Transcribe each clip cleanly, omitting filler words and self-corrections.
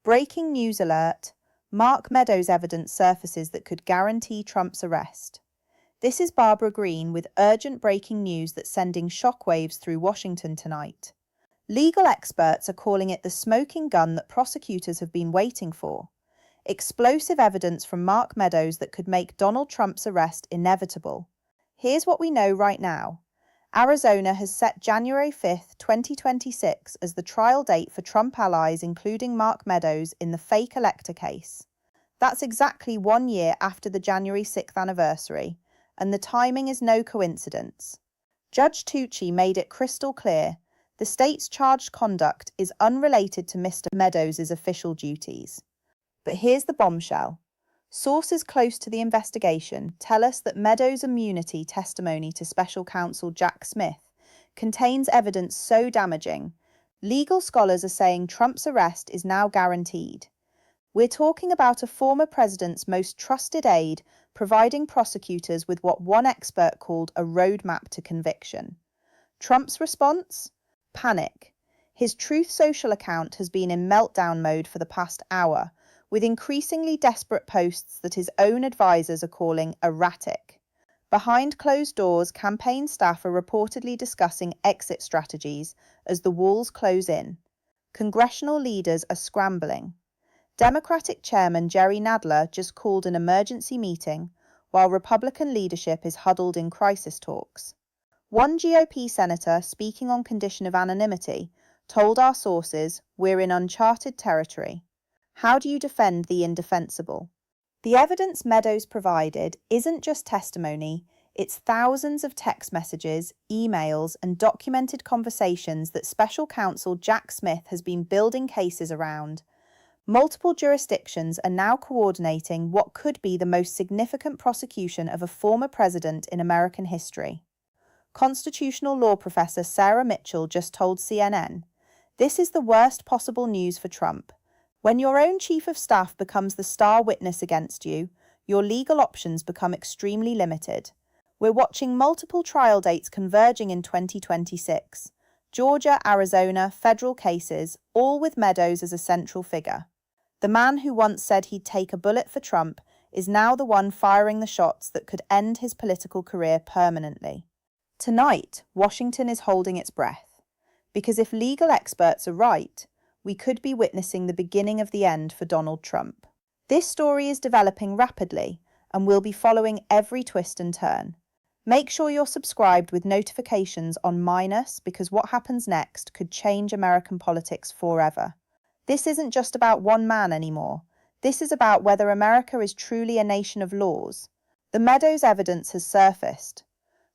Breaking news alert. Mark Meadows evidence surfaces that could guarantee Trump's arrest. This is Barbara Green with urgent breaking news that's sending shockwaves through Washington tonight. Legal experts are calling it the smoking gun that prosecutors have been waiting for. Explosive evidence from Mark Meadows that could make Donald Trump's arrest inevitable. Here's what we know right now. Arizona has set January 5, 2026 as the trial date for Trump allies including Mark Meadows in the fake elector case. That's exactly 1 year after the January 6th anniversary, and the timing is no coincidence. Judge Tucci made it crystal clear the state's charged conduct is unrelated to Mr. Meadows' official duties. But here's the bombshell. Sources close to the investigation tell us that Meadows' immunity testimony to special counsel Jack Smith contains evidence so damaging, legal scholars are saying Trump's arrest is now guaranteed. We're talking about a former president's most trusted aide providing prosecutors with what one expert called a roadmap to conviction. Trump's response? Panic. His Truth Social account has been in meltdown mode for the past hour, with increasingly desperate posts that his own advisors are calling erratic. Behind closed doors, campaign staff are reportedly discussing exit strategies as the walls close in. Congressional leaders are scrambling. Democratic Chairman Jerry Nadler just called an emergency meeting, while Republican leadership is huddled in crisis talks. One GOP senator, speaking on condition of anonymity, told our sources, "We're in uncharted territory." How do you defend the indefensible? The evidence Meadows provided isn't just testimony, it's thousands of text messages, emails, and documented conversations that special counsel Jack Smith has been building cases around. Multiple jurisdictions are now coordinating what could be the most significant prosecution of a former president in American history. Constitutional law professor Sarah Mitchell just told CNN, "This is the worst possible news for Trump. When your own chief of staff becomes the star witness against you, your legal options become extremely limited. We're watching multiple trial dates converging in 2026. Georgia, Arizona, federal cases, all with Meadows as a central figure. The man who once said he'd take a bullet for Trump is now the one firing the shots that could end his political career permanently." Tonight, Washington is holding its breath. Because if legal experts are right, we could be witnessing the beginning of the end for Donald Trump. This story is developing rapidly, and we'll be following every twist and turn. Make sure you're subscribed with notifications on Minus, because what happens next could change American politics forever. This isn't just about one man anymore. This is about whether America is truly a nation of laws. The Meadows evidence has surfaced.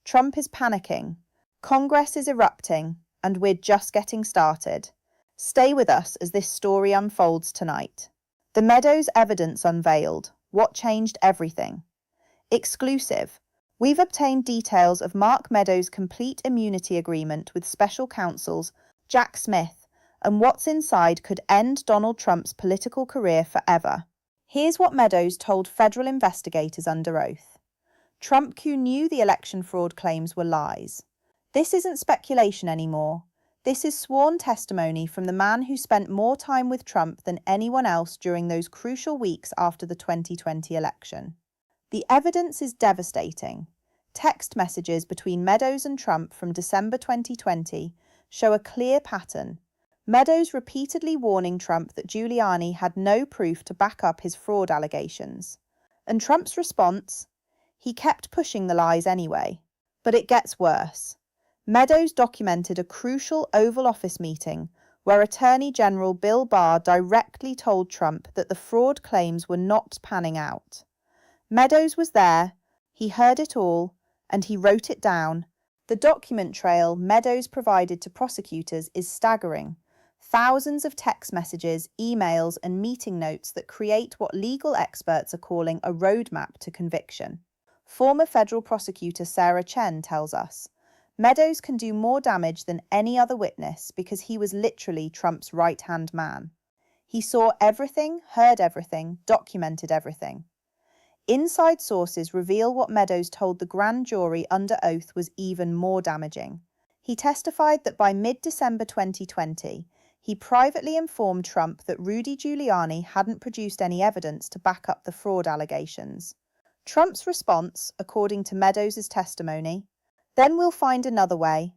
Trump is panicking. Congress is erupting, and we're just getting started. Stay with us as this story unfolds tonight. The Meadows evidence unveiled. What changed everything? Exclusive. We've obtained details of Mark Meadows' complete immunity agreement with special counsels Jack Smith, and what's inside could end Donald Trump's political career forever. Here's what Meadows told federal investigators under oath. Trump Q knew the election fraud claims were lies. This isn't speculation anymore. This is sworn testimony from the man who spent more time with Trump than anyone else during those crucial weeks after the 2020 election. The evidence is devastating. Text messages between Meadows and Trump from December 2020 show a clear pattern. Meadows repeatedly warning Trump that Giuliani had no proof to back up his fraud allegations. And Trump's response? He kept pushing the lies anyway. But it gets worse. Meadows documented a crucial Oval Office meeting where Attorney General Bill Barr directly told Trump that the fraud claims were not panning out. Meadows was there, he heard it all, and he wrote it down. The document trail Meadows provided to prosecutors is staggering. Thousands of text messages, emails, and meeting notes that create what legal experts are calling a roadmap to conviction. Former federal prosecutor Sarah Chen tells us, Meadows can do more damage than any other witness because he was literally Trump's right-hand man. He saw everything, heard everything, documented everything. Inside sources reveal what Meadows told the grand jury under oath was even more damaging. He testified that by mid-December 2020, He privately informed Trump that Rudy Giuliani hadn't produced any evidence to back up the fraud allegations. Trump's response, according to Meadows' testimony, "Then we'll find another way."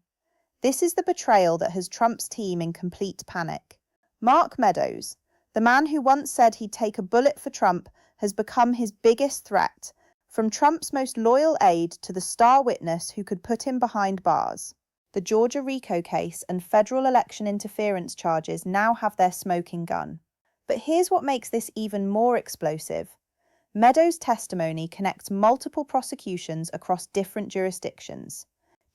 This is the betrayal that has Trump's team in complete panic. Mark Meadows, the man who once said he'd take a bullet for Trump, has become his biggest threat, from Trump's most loyal aide to the star witness who could put him behind bars. The Georgia RICO case and federal election interference charges now have their smoking gun. But here's what makes this even more explosive. Meadows' testimony connects multiple prosecutions across different jurisdictions.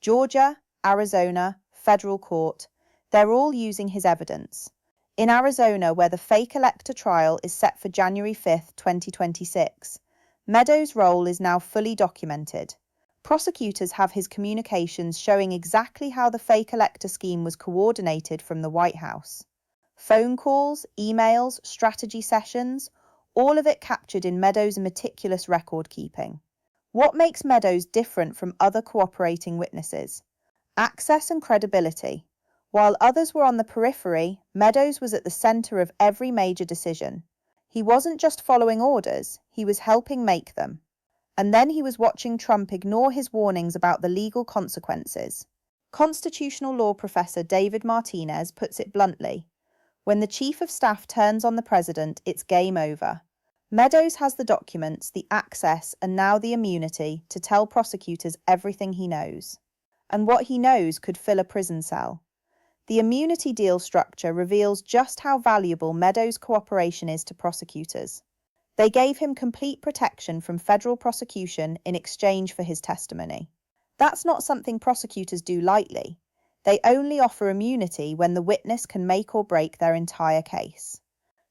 Georgia, Arizona, federal court, they're all using his evidence. In Arizona, where the fake elector trial is set for January 5, 2026, Meadows' role is now fully documented. Prosecutors have his communications showing exactly how the fake elector scheme was coordinated from the White House. Phone calls, emails, strategy sessions, all of it captured in Meadows' meticulous record keeping. What makes Meadows different from other cooperating witnesses? Access and credibility. While others were on the periphery, Meadows was at the center of every major decision. He wasn't just following orders, he was helping make them. And then he was watching Trump ignore his warnings about the legal consequences. Constitutional law professor David Martinez puts it bluntly, "When the chief of staff turns on the president, it's game over." Meadows has the documents, the access, and now the immunity to tell prosecutors everything he knows. And what he knows could fill a prison cell. The immunity deal structure reveals just how valuable Meadows' cooperation is to prosecutors. They gave him complete protection from federal prosecution in exchange for his testimony. That's not something prosecutors do lightly. They only offer immunity when the witness can make or break their entire case.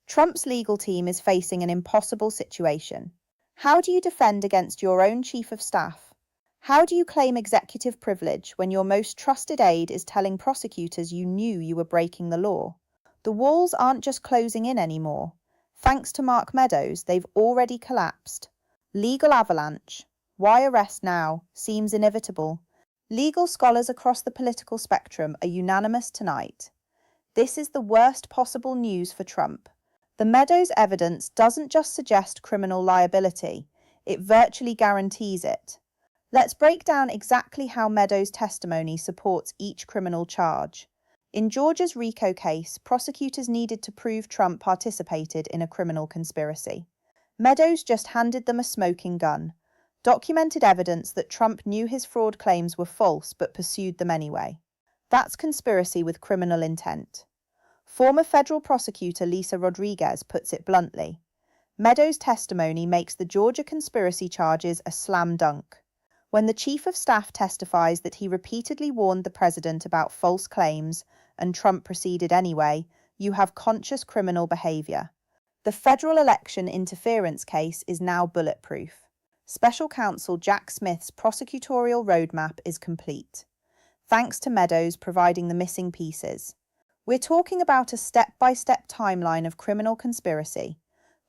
Trump's legal team is facing an impossible situation. How do you defend against your own chief of staff? How do you claim executive privilege when your most trusted aide is telling prosecutors you knew you were breaking the law? The walls aren't just closing in anymore. Thanks to Mark Meadows, they've already collapsed. Legal avalanche. Why arrest now? Seems inevitable. Legal scholars across the political spectrum are unanimous tonight. This is the worst possible news for Trump. The Meadows evidence doesn't just suggest criminal liability, it virtually guarantees it. Let's break down exactly how Meadows' testimony supports each criminal charge. In Georgia's RICO case, prosecutors needed to prove Trump participated in a criminal conspiracy. Meadows just handed them a smoking gun, documented evidence that Trump knew his fraud claims were false but pursued them anyway. That's conspiracy with criminal intent. Former federal prosecutor Lisa Rodriguez puts it bluntly. Meadows' testimony makes the Georgia conspiracy charges a slam dunk. When the chief of staff testifies that he repeatedly warned the president about false claims and Trump proceeded anyway, you have conscious criminal behavior. The federal election interference case is now bulletproof. Special counsel Jack Smith's prosecutorial roadmap is complete, thanks to Meadows providing the missing pieces. We're talking about a step-by-step timeline of criminal conspiracy,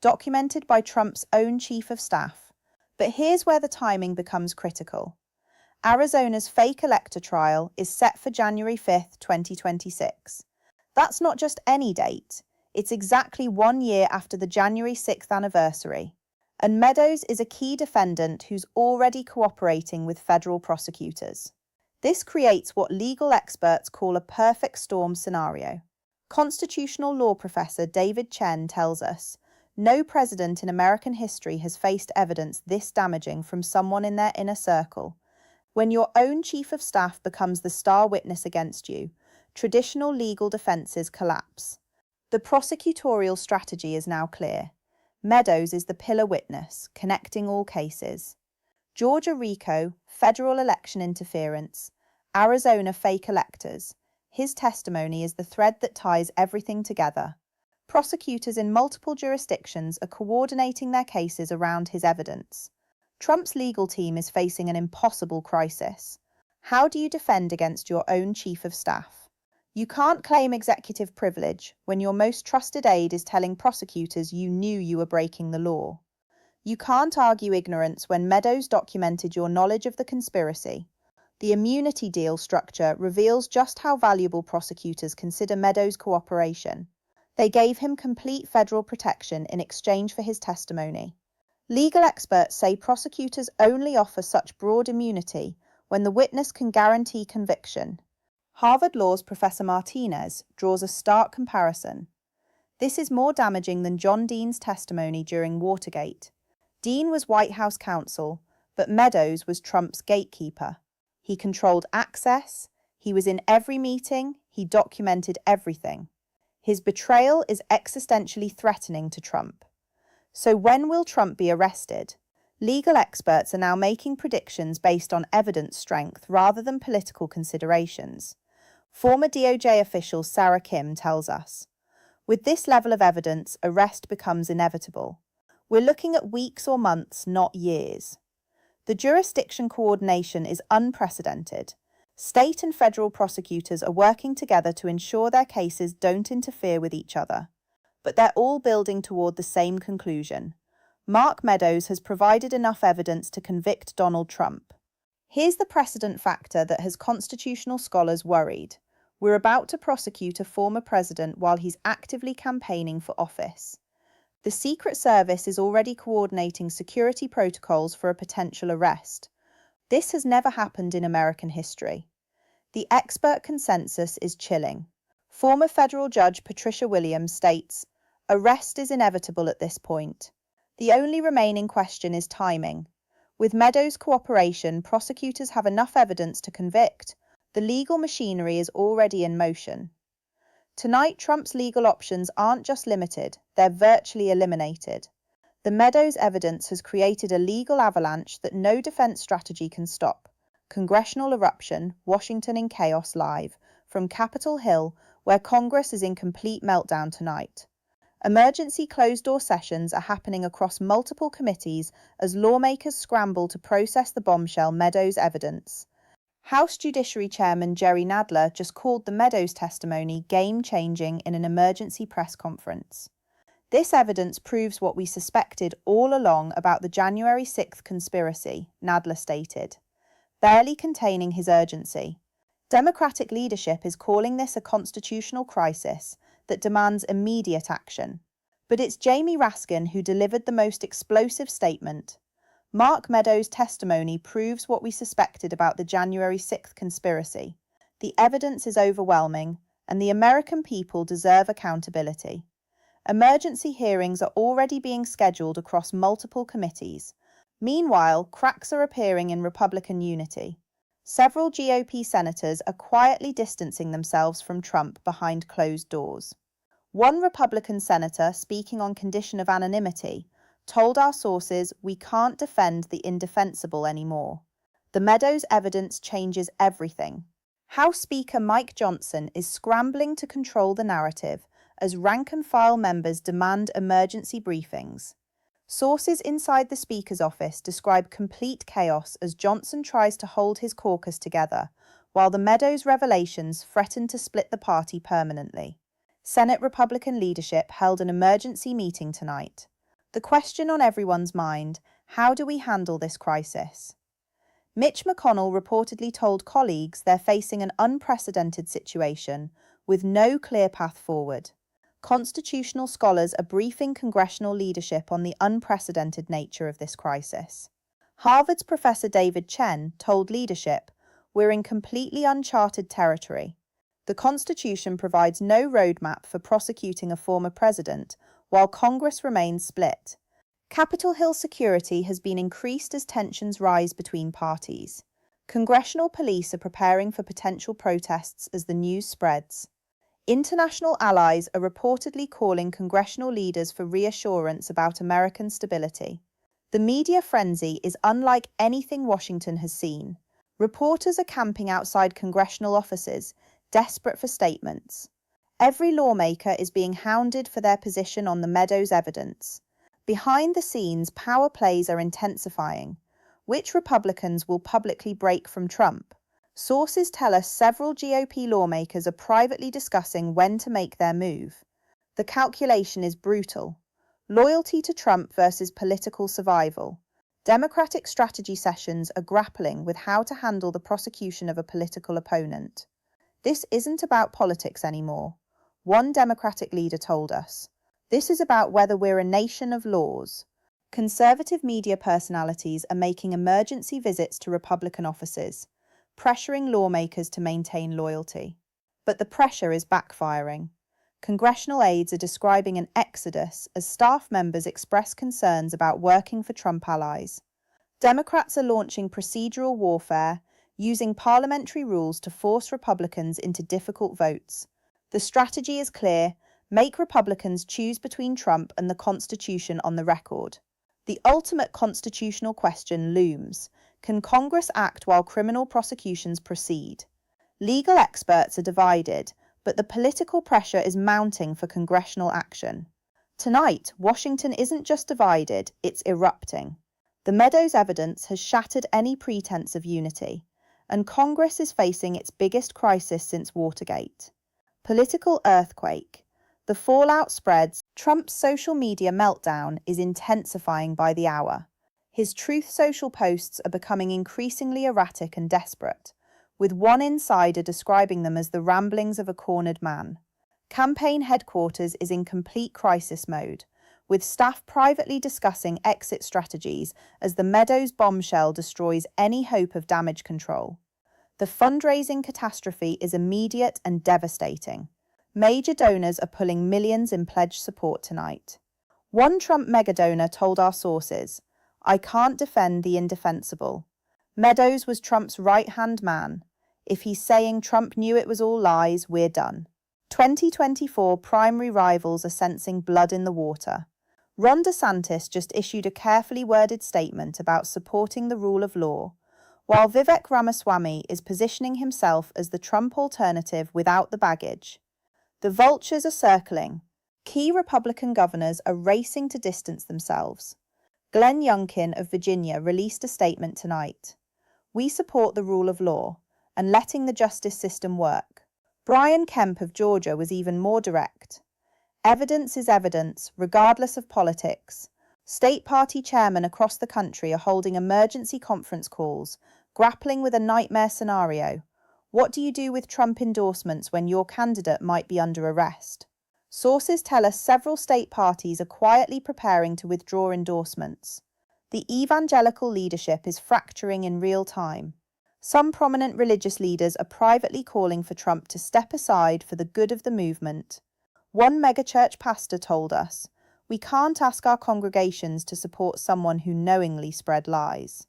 documented by Trump's own chief of staff. But here's where the timing becomes critical. Arizona's fake elector trial is set for January 5, 2026. That's not just any date, it's exactly 1 year after the January 6th anniversary. And Meadows is a key defendant who's already cooperating with federal prosecutors. This creates what legal experts call a perfect storm scenario. Constitutional law professor David Chen tells us, "No president in American history has faced evidence this damaging from someone in their inner circle. When your own chief of staff becomes the star witness against you, traditional legal defenses collapse." The prosecutorial strategy is now clear. Meadows is the pillar witness, connecting all cases. Georgia RICO, federal election interference, Arizona fake electors. His testimony is the thread that ties everything together. Prosecutors in multiple jurisdictions are coordinating their cases around his evidence. Trump's legal team is facing an impossible crisis. How do you defend against your own chief of staff? You can't claim executive privilege when your most trusted aide is telling prosecutors you knew you were breaking the law. You can't argue ignorance when Meadows documented your knowledge of the conspiracy. The immunity deal structure reveals just how valuable prosecutors consider Meadows' cooperation. They gave him complete federal protection in exchange for his testimony. Legal experts say prosecutors only offer such broad immunity when the witness can guarantee conviction. Harvard Law's Professor Martinez draws a stark comparison. This is more damaging than John Dean's testimony during Watergate. Dean was White House counsel, but Meadows was Trump's gatekeeper. He controlled access, he was in every meeting, he documented everything. His betrayal is existentially threatening to Trump. So when will Trump be arrested? Legal experts are now making predictions based on evidence strength rather than political considerations. Former DOJ official Sarah Kim tells us, "With this level of evidence, arrest becomes inevitable. We're looking at weeks or months, not years." The jurisdiction coordination is unprecedented. State and federal prosecutors are working together to ensure their cases don't interfere with each other. But they're all building toward the same conclusion. Mark Meadows has provided enough evidence to convict Donald Trump. Here's the precedent factor that has constitutional scholars worried. We're about to prosecute a former president while he's actively campaigning for office. The Secret Service is already coordinating security protocols for a potential arrest. This has never happened in American history. The expert consensus is chilling. Former federal judge Patricia Williams states, "Arrest is inevitable at this point. The only remaining question is timing. With Meadows' cooperation, prosecutors have enough evidence to convict. The legal machinery is already in motion." Tonight, Trump's legal options aren't just limited, they're virtually eliminated. The Meadows evidence has created a legal avalanche that no defense strategy can stop. Congressional eruption, Washington in chaos live, from Capitol Hill, where Congress is in complete meltdown tonight. Emergency closed-door sessions are happening across multiple committees as lawmakers scramble to process the bombshell Meadows evidence. House Judiciary Chairman Jerry Nadler just called the Meadows testimony game-changing in an emergency press conference. "This evidence proves what we suspected all along about the January 6th conspiracy," Nadler stated, barely containing his urgency. Democratic leadership is calling this a constitutional crisis that demands immediate action. But it's Jamie Raskin who delivered the most explosive statement. Mark Meadows' testimony proves what we suspected about the January 6th conspiracy. The evidence is overwhelming, and the American people deserve accountability. Emergency hearings are already being scheduled across multiple committees. Meanwhile, cracks are appearing in Republican unity. Several GOP senators are quietly distancing themselves from Trump behind closed doors. One Republican senator, speaking on condition of anonymity, told our sources, "We can't defend the indefensible anymore." The Meadows evidence changes everything. House Speaker Mike Johnson is scrambling to control the narrative as rank-and-file members demand emergency briefings. Sources inside the Speaker's office describe complete chaos as Johnson tries to hold his caucus together, while the Meadows revelations threaten to split the party permanently. Senate Republican leadership held an emergency meeting tonight. The question on everyone's mind, how do we handle this crisis? Mitch McConnell reportedly told colleagues they're facing an unprecedented situation with no clear path forward. Constitutional scholars are briefing congressional leadership on the unprecedented nature of this crisis. Harvard's Professor David Chen told leadership, "We're in completely uncharted territory. The Constitution provides no roadmap for prosecuting a former president, while Congress remains split. Capitol Hill security has been increased as tensions rise between parties. Congressional police are preparing for potential protests as the news spreads. International allies are reportedly calling congressional leaders for reassurance about American stability. The media frenzy is unlike anything Washington has seen. Reporters are camping outside congressional offices, desperate for statements. Every lawmaker is being hounded for their position on the Meadows evidence. Behind the scenes, power plays are intensifying. Which Republicans will publicly break from Trump? Sources tell us several GOP lawmakers are privately discussing when to make their move. The calculation is brutal. Loyalty to Trump versus political survival. Democratic strategy sessions are grappling with how to handle the prosecution of a political opponent. This isn't about politics anymore, one Democratic leader told us. This is about whether we're a nation of laws. Conservative media personalities are making emergency visits to Republican offices, pressuring lawmakers to maintain loyalty. But the pressure is backfiring. Congressional aides are describing an exodus as staff members express concerns about working for Trump allies. Democrats are launching procedural warfare, using parliamentary rules to force Republicans into difficult votes. The strategy is clear: make Republicans choose between Trump and the Constitution on the record. The ultimate constitutional question looms: can Congress act while criminal prosecutions proceed? Legal experts are divided, but the political pressure is mounting for congressional action. Tonight, Washington isn't just divided, it's erupting. The Meadows evidence has shattered any pretense of unity, and Congress is facing its biggest crisis since Watergate. Political earthquake. The fallout spreads. Trump's social media meltdown is intensifying by the hour. His Truth Social posts are becoming increasingly erratic and desperate, with one insider describing them as the ramblings of a cornered man. Campaign headquarters is in complete crisis mode, with staff privately discussing exit strategies as the Meadows bombshell destroys any hope of damage control. The fundraising catastrophe is immediate and devastating. Major donors are pulling millions in pledged support tonight. One Trump megadonor told our sources, "I can't defend the indefensible." Meadows was Trump's right-hand man. If he's saying Trump knew it was all lies, we're done. 2024 primary rivals are sensing blood in the water. Ron DeSantis just issued a carefully worded statement about supporting the rule of law, while Vivek Ramaswamy is positioning himself as the Trump alternative without the baggage. The vultures are circling. Key Republican governors are racing to distance themselves. Glenn Youngkin of Virginia released a statement tonight. "We support the rule of law and letting the justice system work." Brian Kemp of Georgia was even more direct. "Evidence is evidence, regardless of politics." State party chairmen across the country are holding emergency conference calls, grappling with a nightmare scenario. What do you do with Trump endorsements when your candidate might be under arrest? Sources tell us several state parties are quietly preparing to withdraw endorsements. The evangelical leadership is fracturing in real time. Some prominent religious leaders are privately calling for Trump to step aside for the good of the movement. One megachurch pastor told us, "We can't ask our congregations to support someone who knowingly spread lies."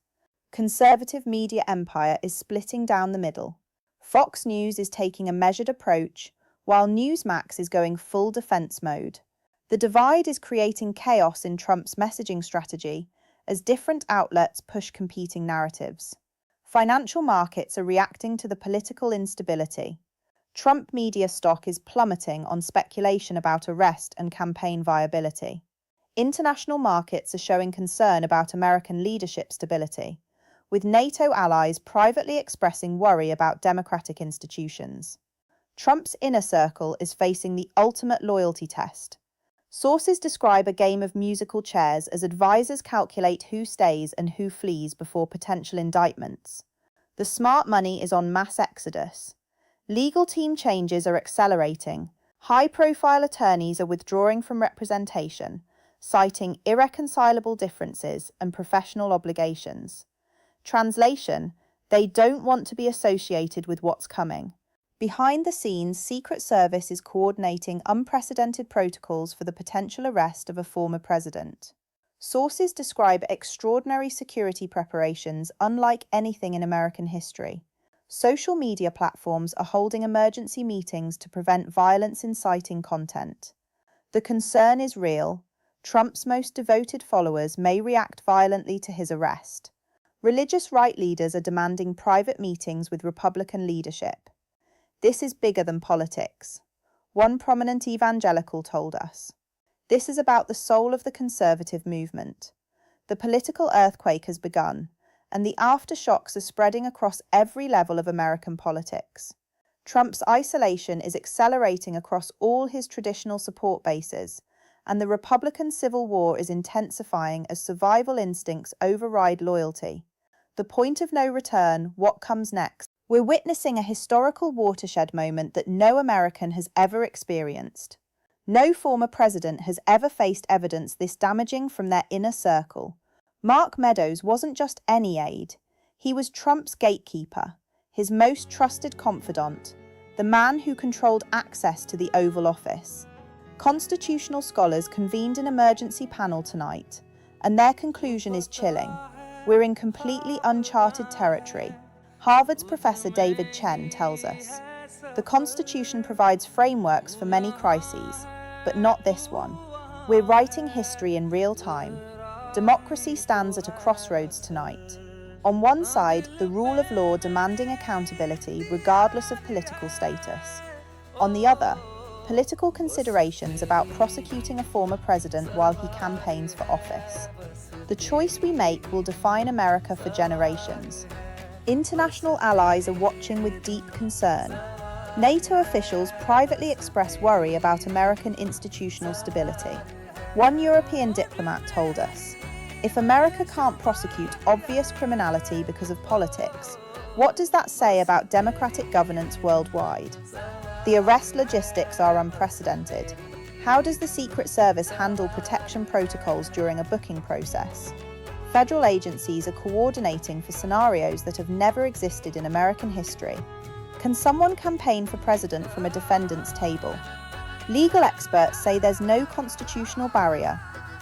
Conservative media empire is splitting down the middle. Fox News is taking a measured approach, while Newsmax is going full defense mode. The divide is creating chaos in Trump's messaging strategy as different outlets push competing narratives. Financial markets are reacting to the political instability. Trump media stock is plummeting on speculation about arrest and campaign viability. International markets are showing concern about American leadership stability, with NATO allies privately expressing worry about democratic institutions. Trump's inner circle is facing the ultimate loyalty test. Sources describe a game of musical chairs as advisors calculate who stays and who flees before potential indictments. The smart money is on mass exodus. Legal team changes are accelerating. High-profile attorneys are withdrawing from representation, citing irreconcilable differences and professional obligations. Translation: they don't want to be associated with what's coming. Behind the scenes, Secret Service is coordinating unprecedented protocols for the potential arrest of a former president. Sources describe extraordinary security preparations unlike anything in American history. Social media platforms are holding emergency meetings to prevent violence-inciting content. The concern is real. Trump's most devoted followers may react violently to his arrest. Religious right leaders are demanding private meetings with Republican leadership. This is bigger than politics. One prominent evangelical told us. This is about the soul of the conservative movement. The political earthquake has begun, and the aftershocks are spreading across every level of American politics. Trump's isolation is accelerating across all his traditional support bases, and the Republican Civil War is intensifying as survival instincts override loyalty. The point of no return, what comes next? We're witnessing a historical watershed moment that no American has ever experienced. No former president has ever faced evidence this damaging from their inner circle. Mark Meadows wasn't just any aide. He was Trump's gatekeeper, his most trusted confidant, the man who controlled access to the Oval Office. Constitutional scholars convened an emergency panel tonight, and their conclusion is chilling. We're in completely uncharted territory. Harvard's Professor David Chen tells us, the Constitution provides frameworks for many crises, but not this one. We're writing history in real time. Democracy stands at a crossroads tonight. On one side, the rule of law demanding accountability regardless of political status. On the other, political considerations about prosecuting a former president while he campaigns for office. The choice we make will define America for generations. International allies are watching with deep concern. NATO officials privately express worry about American institutional stability. One European diplomat told us, if America can't prosecute obvious criminality because of politics, what does that say about democratic governance worldwide? The arrest logistics are unprecedented. How does the Secret Service handle protection protocols during a booking process? Federal agencies are coordinating for scenarios that have never existed in American history. Can someone campaign for president from a defendant's table? Legal experts say there's no constitutional barrier,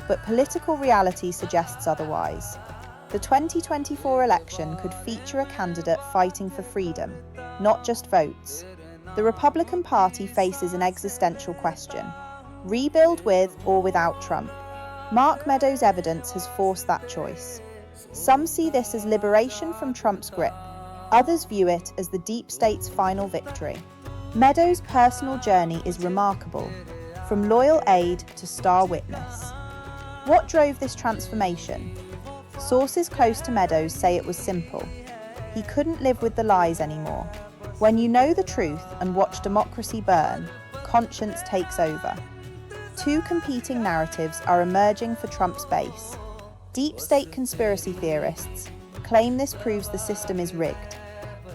but political reality suggests otherwise. The 2024 election could feature a candidate fighting for freedom, not just votes. The Republican Party faces an existential question: rebuild with or without Trump. Mark Meadows' evidence has forced that choice. Some see this as liberation from Trump's grip. Others view it as the deep state's final victory. Meadows' personal journey is remarkable, from loyal aide to star witness. What drove this transformation? Sources close to Meadows say it was simple. He couldn't live with the lies anymore. When you know the truth and watch democracy burn, conscience takes over. Two competing narratives are emerging for Trump's base. Deep state conspiracy theorists claim this proves the system is rigged.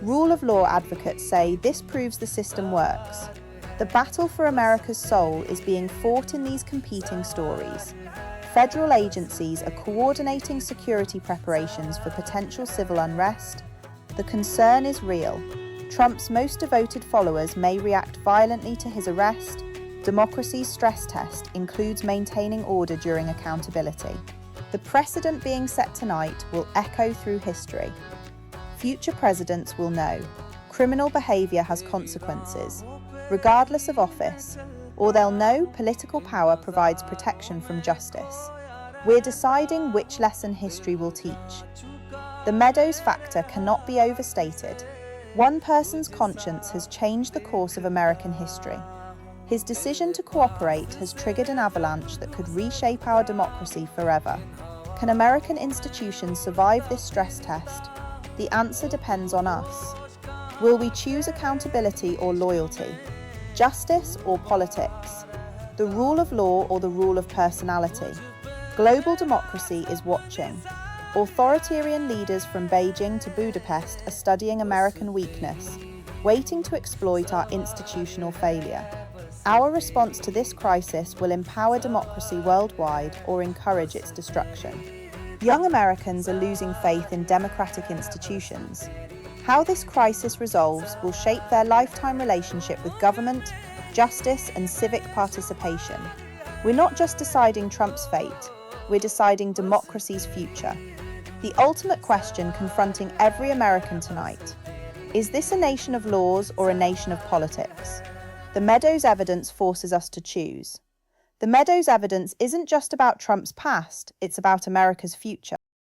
Rule of law advocates say this proves the system works. The battle for America's soul is being fought in these competing stories. Federal agencies are coordinating security preparations for potential civil unrest. The concern is real. Trump's most devoted followers may react violently to his arrest. Democracy's stress test includes maintaining order during accountability. The precedent being set tonight will echo through history. Future presidents will know criminal behavior has consequences, regardless of office, or they'll know political power provides protection from justice. We're deciding which lesson history will teach. The Meadows factor cannot be overstated. One person's conscience has changed the course of American history. His decision to cooperate has triggered an avalanche that could reshape our democracy forever. Can American institutions survive this stress test? The answer depends on us. Will we choose accountability or loyalty? Justice or politics? The rule of law or the rule of personality? Global democracy is watching. Authoritarian leaders from Beijing to Budapest are studying American weakness, waiting to exploit our institutional failure. Our response to this crisis will empower democracy worldwide or encourage its destruction. Young Americans are losing faith in democratic institutions. How this crisis resolves will shape their lifetime relationship with government, justice, and civic participation. We're not just deciding Trump's fate, we're deciding democracy's future. The ultimate question confronting every American tonight: is this a nation of laws or a nation of politics? The Meadows evidence forces us to choose. The Meadows evidence isn't just about Trump's past, it's about America's future.